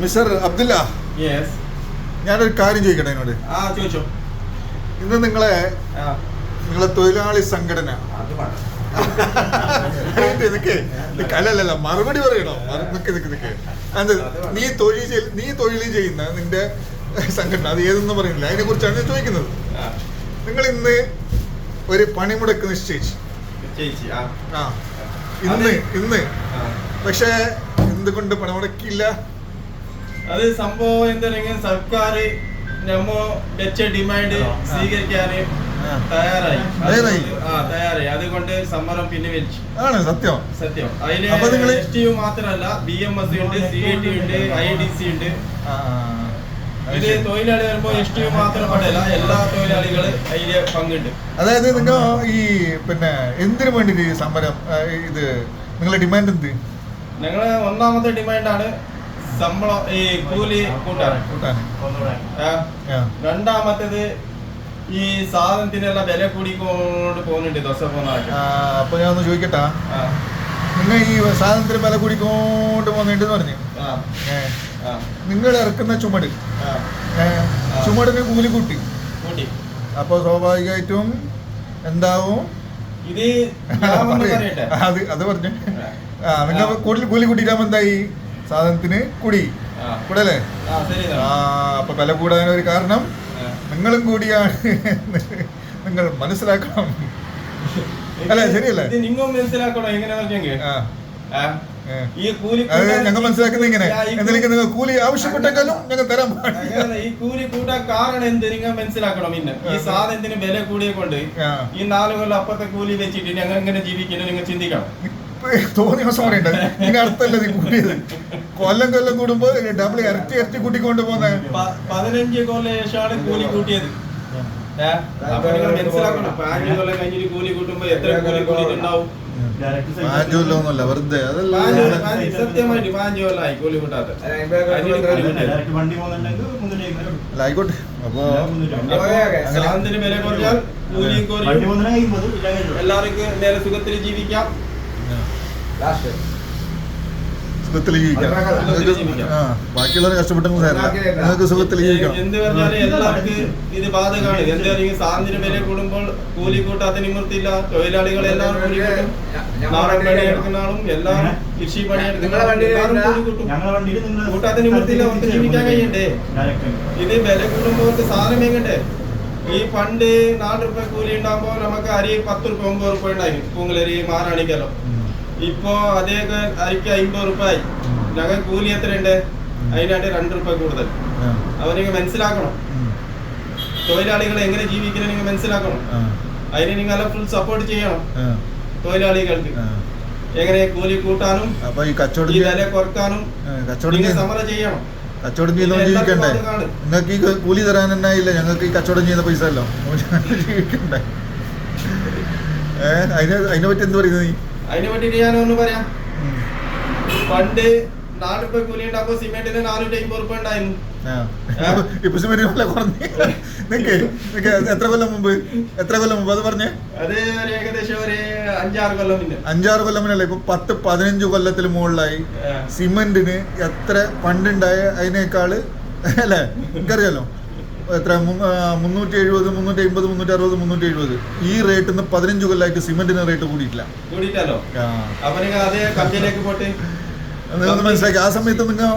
Mister Abdullah, ഞാനൊരു കാര്യം ചോദിക്കട്ടെ എന്നോട്. ഇന്ന് നിങ്ങളെ തൊഴിലാളി സംഘടന കലല്ല മറുപടി പറയണോ? നീ തൊഴിൽ ചെയ്യുന്ന നിന്റെ സംഘടന അത് ഏതെന്ന് പറയുന്നില്ല, അതിനെ കുറിച്ചാണ് ഞാൻ ചോദിക്കുന്നത്. നിങ്ങൾ ഇന്ന് ഒരു പണിമുടക്ക് നിശ്ചയിച്ചു. ഇന്ന് പക്ഷെ എന്തുകൊണ്ട് പണിമുടക്കില്ല? അത് സംഭവം എന്താണെങ്കിൽ സർക്കാർ നമ്മ വെച്ച ഡിമാൻഡ് സ്വീകരിക്കാൻ തയ്യാറായി. അതുകൊണ്ട് സമരം പിന്നെ വലിച്ചു. ആണ് സത്യം. അതിന് STU മാത്രമല്ല, BMS ഉണ്ട്, CIT ഉണ്ട്, IDC ഉണ്ട്. ഇത് തൊഴിലാളി വരുമ്പോ STU മാത്രം പാടില്ല, എല്ലാ തൊഴിലാളികളും അതില് പങ്കുണ്ട്. അതായത് നിങ്ങൾ ഈ പിന്നെ എന്തിനു വേണ്ടി സമരം? ഇത് നിങ്ങളുടെ ഡിമാൻഡ് എന്ത്? ഞങ്ങളെ ഒന്നാമത്തെ ഡിമാൻഡാണ് ശമ്പളം, ഈ കൂലി കൂട്ടാൻ. രണ്ടാമത്തേത് ഈ സാധനത്തിനെല്ലാം വില കൂടിക്കൊണ്ട് പോകുന്നുണ്ട് ദിവസം. അപ്പൊ ഞാൻ ഒന്ന് ചോദിക്കട്ടാ, നിങ്ങൾ ഈ സാധനത്തിന് വില കൂടിക്കൊണ്ട് പോകുന്നുണ്ടെന്ന് പറഞ്ഞു. നിങ്ങൾ ഇറക്കുന്ന ചുമടിന് കൂലി കൂട്ടി. അപ്പൊ സ്വാഭാവികമായിട്ടും എന്താവും? അത് പറഞ്ഞു. നിങ്ങൾ കൂടുതൽ കൂലി കൂട്ടിയിട്ടാകുമ്പോ എന്തായി? സാധനത്തിന് കൂടല്ലേ? അപ്പൊ വില കൂടാനൊരു കാരണം നിങ്ങളും കൂടിയാണ്. നിങ്ങൾ മനസ്സിലാക്കണം. അല്ലെ? ശരിയല്ലേ? ഞങ്ങൾ മനസ്സിലാക്കുന്നത് ഇങ്ങനെ, എന്തെങ്കിലും നിങ്ങൾ കൂലി ആവശ്യപ്പെട്ടെങ്കിലും ഞങ്ങൾ തരാൻ പാടില്ല. ഈ കൂലി കൂട്ടാൻ കാരണം എന്ത് നിങ്ങൾ മനസ്സിലാക്കണം. പിന്നെ ഈ സാധനത്തിന് വില കൂടിയെ കൊണ്ട് ഈ 4 കൊല്ലം അപ്പത്തെ കൂലി വെച്ചിട്ട് ഞങ്ങൾ ഇങ്ങനെ ജീവിക്കണം. നിങ്ങൾ ചിന്തിക്കണം. തോന്നിയ ദിവസം പറയണ്ട, നിങ്ങൾ അർത്ഥമല്ല നീ കൂട്ടിയത്. കൊല്ലം കൂടുമ്പോ ഡബിൾ ഇരട്ടി കൂട്ടിക്കൊണ്ട് പോകുന്ന 15 കൊല്ലം ശേഷമാണ് കൂലി കൂട്ടിയത്. അപ്പൊ നിങ്ങൾ മനസ്സിലാക്കണം, 5 കൊല്ലം കഴിഞ്ഞിട്ട് കൂലി കൂട്ടുമ്പോ എത്ര കൂലി കൂടിയിട്ടുണ്ടാവും? വെറുതെ സത്യമായിട്ട് 5 കൊല്ലമായി കൂലി കൂട്ടാത്ത. ആയിക്കോട്ടെ. അപ്പൊ സാധനത്തിന് വില കുറഞ്ഞാൽ കൂലി കുറയും, എല്ലാവർക്കും നേരെ സുഖത്തിൽ ജീവിക്കാം. ബാക്കിയുള്ളവരെ കഷ്ടപ്പെട്ടെങ്കിൽ നിങ്ങൾക്ക് സുഖത്തിൽ ജീവിക്കാം. എന്ത് പറഞ്ഞാലും എല്ലാവർക്കും ഇത് ബാധകമാണ്. എന്തായാലും സാധനത്തിന് വില കൂടുമ്പോൾ കൂലി കൂട്ടാത്ത നിവൃത്തിയില്ല. തൊഴിലാളികളെല്ലാം കൂലി കൂട്ടും. നാടൻ പണിയെടുക്കുന്ന ആളും എല്ലാവരും കൃഷി പണിയെടുക്കുന്ന കൂട്ടാത്ത നിവൃത്തിയില്ല. അവർക്ക് ജീവിക്കാൻ കഴിയണ്ടേ? ഇത് വില കൂടുമ്പോൾ സാധനം വേങ്ങണ്ടേ? ഈ പണ്ട് 4 രൂപ കൂലി ഉണ്ടാകുമ്പോ നമുക്ക് അരി 10 രൂപ 9 രൂപ ഉണ്ടായിരുന്നു. പൂങ്കലരി, മാറാണിക്കല്ലോ. ഇപ്പൊ അതേ അരിക്ക് 50 രൂപ ആയി. ഞങ്ങൾ കൂലി എത്ര ഉണ്ട്? അതിനായിട്ട് 2 രൂപ കൂടുതൽ. അവരെ മനസ്സിലാക്കണം. തൊഴിലാളികൾ എങ്ങനെ ജീവിക്കണം നിങ്ങൾ മനസ്സിലാക്കണം. അതിന് നിങ്ങൾ ഫുൾ സപ്പോർട്ട് ചെയ്യണം. തൊഴിലാളികൾക്ക് എങ്ങനെ കൂലി കൂട്ടാനും ഈ വില കുറക്കാനും സമരം ചെയ്യണം. കച്ചവടം ചെയ്യുന്ന ജീവിക്കണ്ടേ? നിങ്ങൾക്ക് ഈ കൂലി തരാൻ തന്നെ ഇല്ല, ഞങ്ങൾക്ക് ഈ കച്ചവടം ചെയ്യുന്ന പൈസ അല്ലോ ജീവിക്കണ്ടേ? അതിനെ പറ്റി എന്ത് പറയുന്നത് നീ? അതിനെ പറ്റിട്ട് ഞാനൊന്ന് പറയാം. പണ്ട് 4 രൂപ കൂലി ഉണ്ടാകുമ്പോ സിമെന്റിന് 450 രൂപ ഉണ്ടായിരുന്നു. ഇപ്പൊ സിമെന്റ് എത്ര കൊല്ലം മുമ്പ് അത് പറഞ്ഞേ? അത് ഏകദേശം ഒരു 5-6 കൊല്ലം മുന്നേ. 5-6 കൊല്ലം മുന്നല്ലേ? ഇപ്പൊ 10-15 കൊല്ലത്തിന് മുകളിലായി. സിമെന്റിന് എത്ര പണ്ടുണ്ടായ അതിനേക്കാള് അല്ലേ? എനിക്കറിയാലോ എത്ര 370, 350, 360, 370 ഈ റേറ്റിന്ന് 15 കൊല്ലമായിട്ട് സിമെന്റിന് റേറ്റ് കൂടിയിട്ടില്ല. മനസ്സിലാക്കി. ആ സമയത്ത് നിങ്ങൾ